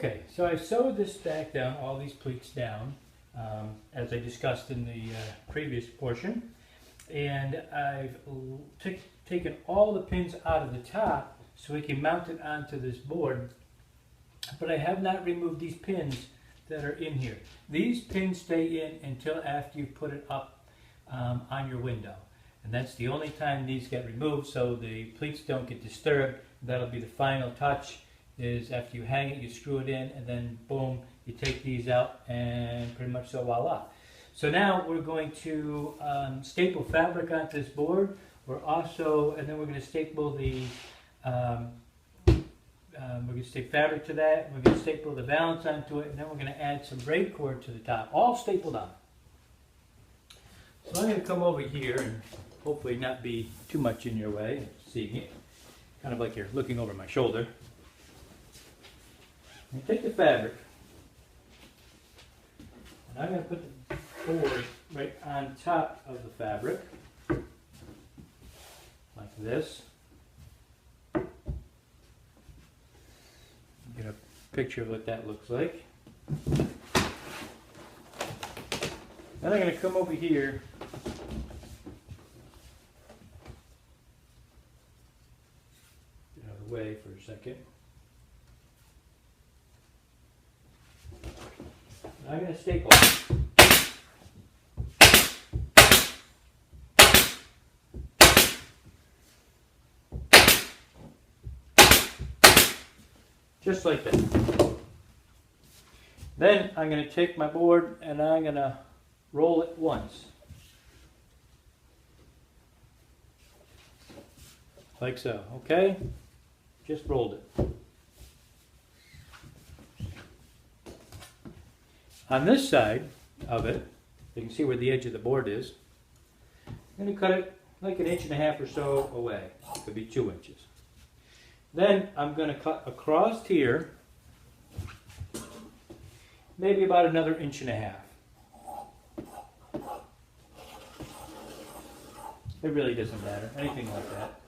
Okay, so I've sewed this back down, all these pleats down, as I discussed in the previous portion. And I've taken all the pins out of the top so we can mount it onto this board. But I have not removed these pins that are in here. These pins stay in until after you put it up on your window. And that's the only time these get removed so the pleats don't get disturbed. That'll be the final touch, is after you hang it, you screw it in, and then boom, you take these out, and pretty much so voila. So now we're going to staple fabric onto this board. We're also, and then we're going to staple the, we're going to stick fabric to that. We're going to staple the valance onto it, and then we're going to add some braid cord to the top, all stapled on. So I'm going to come over here and hopefully not be too much in your way, seeing it, kind of like you're looking over my shoulder. And take the fabric, and I'm going to put the board right on top of the fabric, like this. Get a picture of what that looks like. Then I'm going to come over here get out of the way for a second. I'm going to staple it. Just like that. Then I'm going to take my board and I'm going to roll it once. Like so, okay? Just rolled it. On this side of it, you can see where the edge of the board is. I'm going to cut it like 1.5 inches or so away. It could be 2 inches. Then I'm going to cut across here, maybe about another 1.5 inches. It really doesn't matter, anything like that.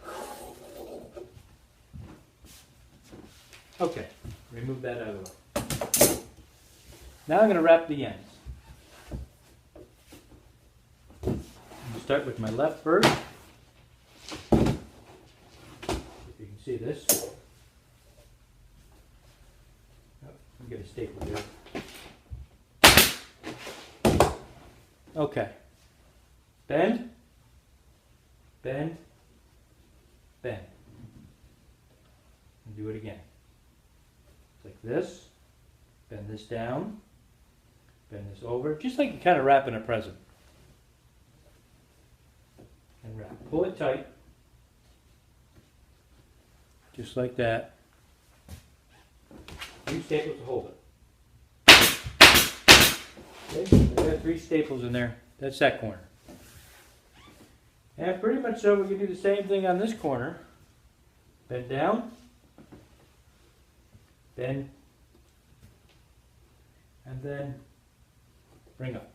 Okay, remove that out of the way. Now I'm going to wrap the ends. I'm going to start with my left first. If you can see this. Oh, I'm going to staple here. Okay. Bend, bend, bend. And do it again. Like this. Bend this down. Bend this over, just like you're kind of wrapping a present. And wrap. Pull it tight. Just like that. Use staples to hold it. Okay, I got 3 staples in there. That's that corner. And pretty much so we can do the same thing on this corner. Bend down. Bend. And then bring up.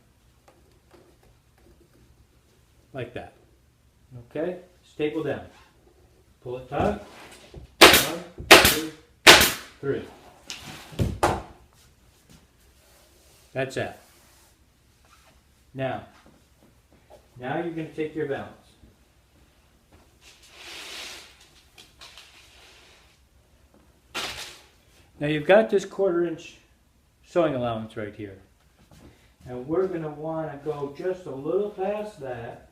Like that. Okay? Staple down. Pull it tight. 1, 2, 3. That's that. Now you're going to take your valance. Now you've got this 1/4 inch sewing allowance right here. And we're going to want to go just a little past that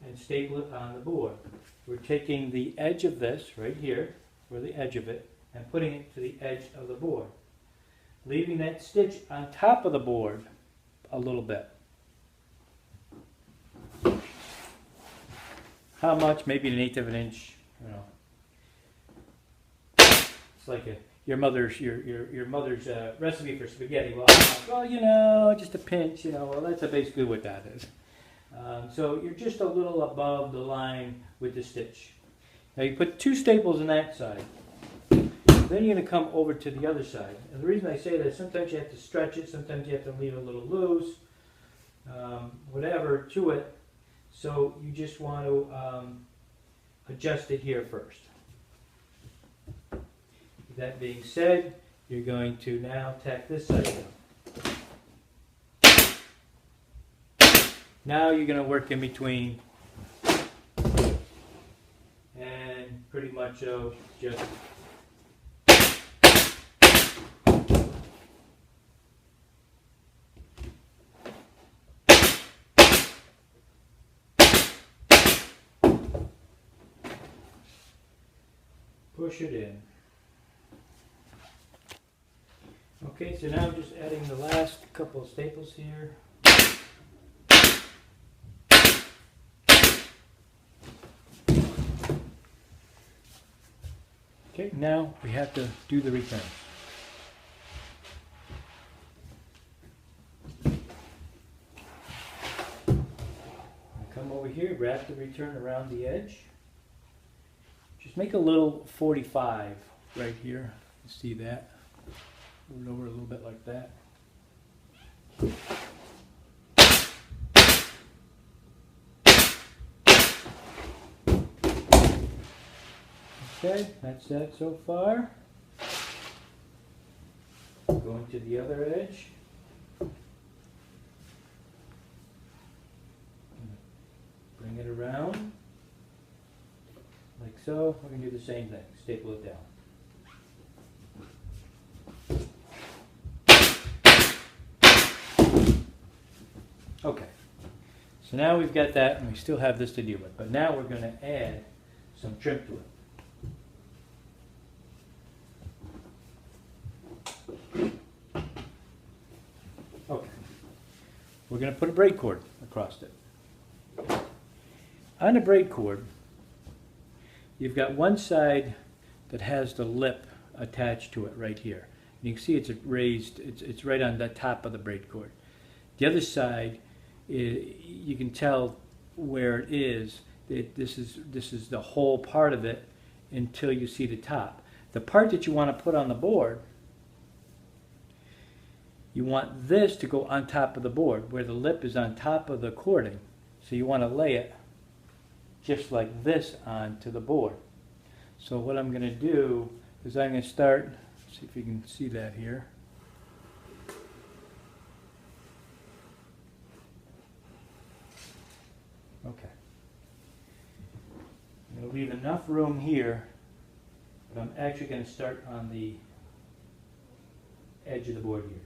and staple it on the board. We're taking the edge of this right here, or the edge of it, and putting it to the edge of the board. Leaving that stitch on top of the board a little bit. How much? Maybe 1/8 of an inch. You know. It's like your mother's recipe for spaghetti. Well, you know, just a pinch. You know, well, that's basically what that is. So you're just a little above the line with the stitch. Now you put 2 staples on that side. Then you're going to come over to the other side. And the reason I say that is sometimes you have to stretch it, sometimes you have to leave it a little loose, whatever to it. So you just want to adjust it here first. You That being said, you're going to now tack this side down. Now you're going to work in between and pretty much just push it in. Okay, so now I'm just adding the last couple of staples here. Okay, now we have to do the returns. Come over here, wrap the return around the edge. Just make a little 45 right here. You see that? Move it over a little bit like that. Okay, that's that so far. Going to the other edge. Bring it around. Like so. We're going to do the same thing. Staple it down. Okay. So now we've got that, and we still have this to deal with. But now we're going to add some trim to it. Okay. We're going to put a braid cord across it. On the braid cord, you've got one side that has the lip attached to it right here. You can see it's raised, it's right on the top of the braid cord. The other side, you can tell where it is. This is the whole part of it until you see the top. The part that you want to put on the board, you want this to go on top of the board, where the lip is on top of the cording. So you want to lay it just like this onto the board. So what I'm going to do is I'm going to start, see if you can see that here. Okay. I'm going to leave enough room here, but I'm actually going to start on the edge of the board here.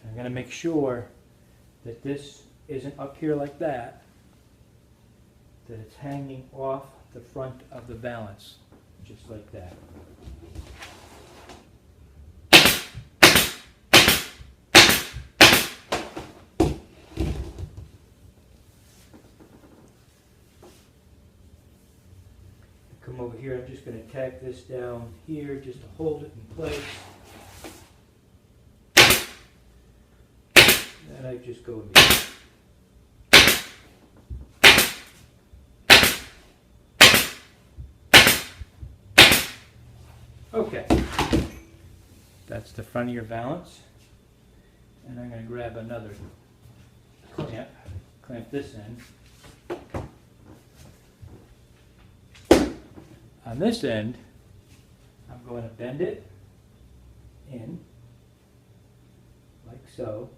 I'm going to make sure that this isn't up here like that, that it's hanging off the front of the valance, just like that. Come over here, I'm just going to tack this down here just to hold it in place. And I just go in here. Okay, that's the front of your valance, and I'm going to grab another clamp this end. On this end, I'm going to bend it in, like so,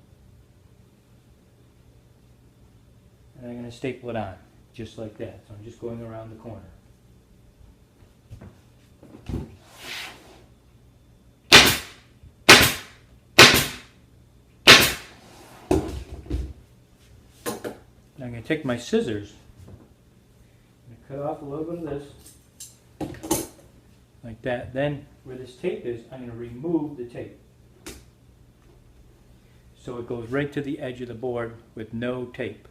and I'm going to staple it on, just like that. So I'm just going around the corner. Now I'm going to take my scissors and cut off a little bit of this, like that. Then where this tape is, I'm going to remove the tape. So it goes right to the edge of the board with no tape.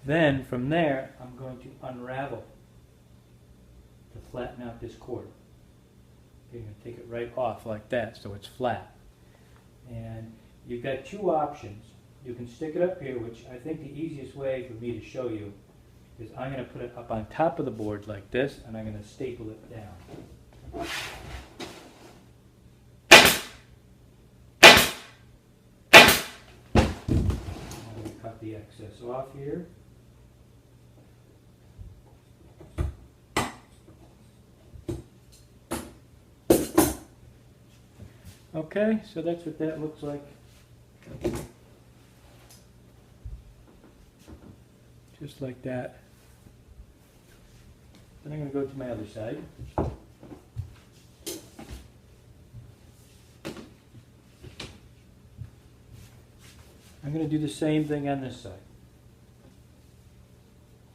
Then from there, I'm going to unravel to flatten out this cord. You're going to take it right off like that so it's flat. And you've got two options. You can stick it up here, which I think the easiest way for me to show you is I'm going to put it up on top of the board like this, and I'm going to staple it down. the excess off here. Okay, so that's what that looks like. Just like that. Then I'm going to go to my other side. I'm going to do the same thing on this side.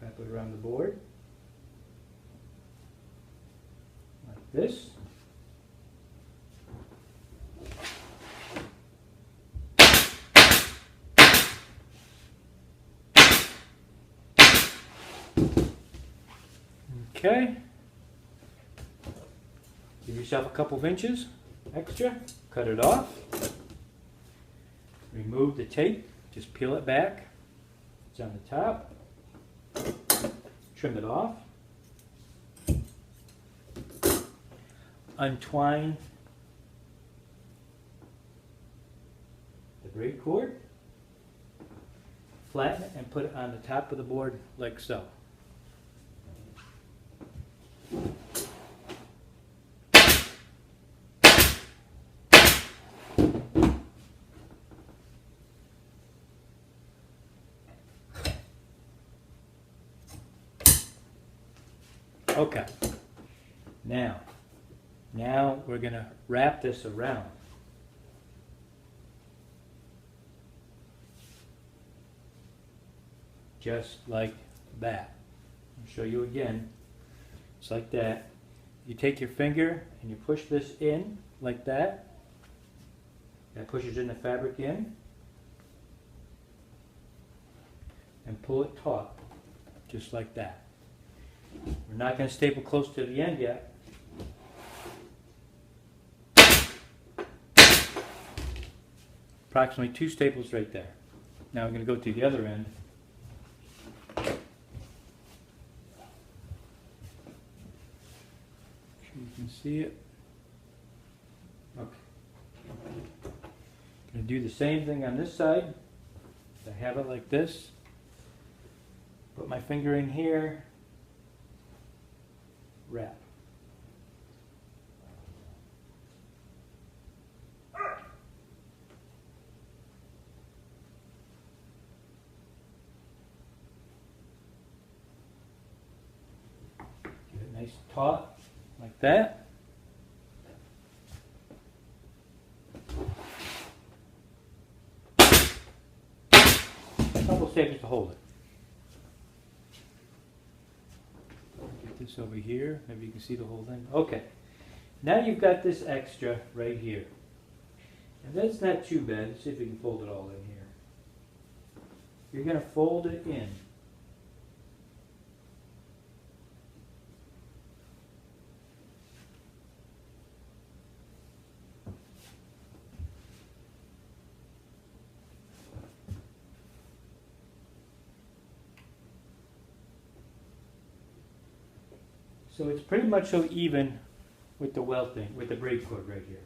Wrap it around the board. Like this. Okay. Give yourself a couple of inches extra. Cut it off. Remove the tape. Just peel it back. It's on the top. Trim it off. Untwine the braid cord. Flatten it and put it on the top of the board like so. Okay, now we're going to wrap this around. Just like that. I'll show you again. It's like that. You take your finger and you push this in like that. That pushes in the fabric in. And pull it taut, just like that. We're not going to staple close to the end yet. Approximately 2 staples right there. Now we're going to go to the other end. So you can see it. Okay. Going to do the same thing on this side. I have it like this. Put my finger in here. Wrap. Get it nice and taut, like that. A couple staples to hold it. This over here, maybe you can see the whole thing. Okay, now you've got this extra right here, and that's not too bad. Let's see if we can fold it all in here. You're going to fold it in. So it's pretty much so even with the welting, with the braid cord right here.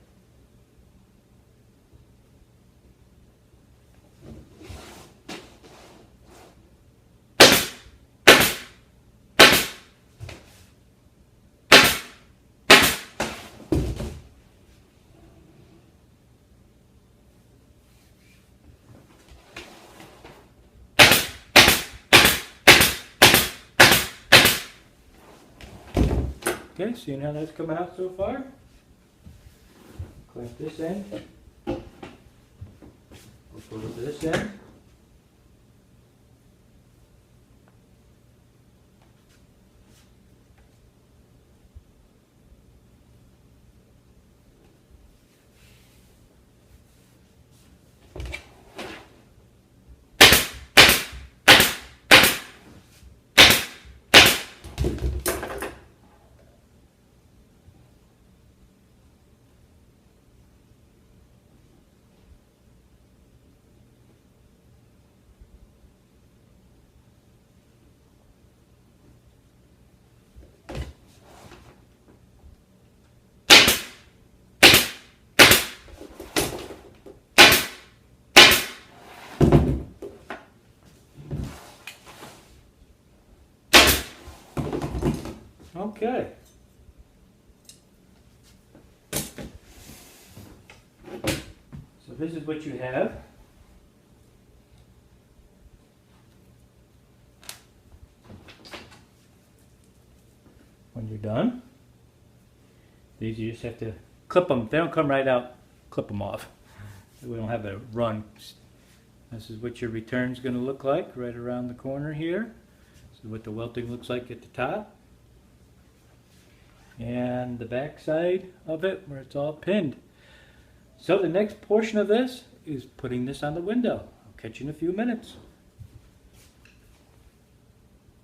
Okay, seeing how that's coming out so far? Clamp this end. We'll go to this end. Okay. So this is what you have. When you're done, these you just have to clip them. If they don't come right out, clip them off. We don't have a run. This is what your return's going to look like right around the corner here. This is what the welting looks like at the top. And the back side of it where it's all pinned. So the next portion of this is putting this on the window. I'll catch you in a few minutes.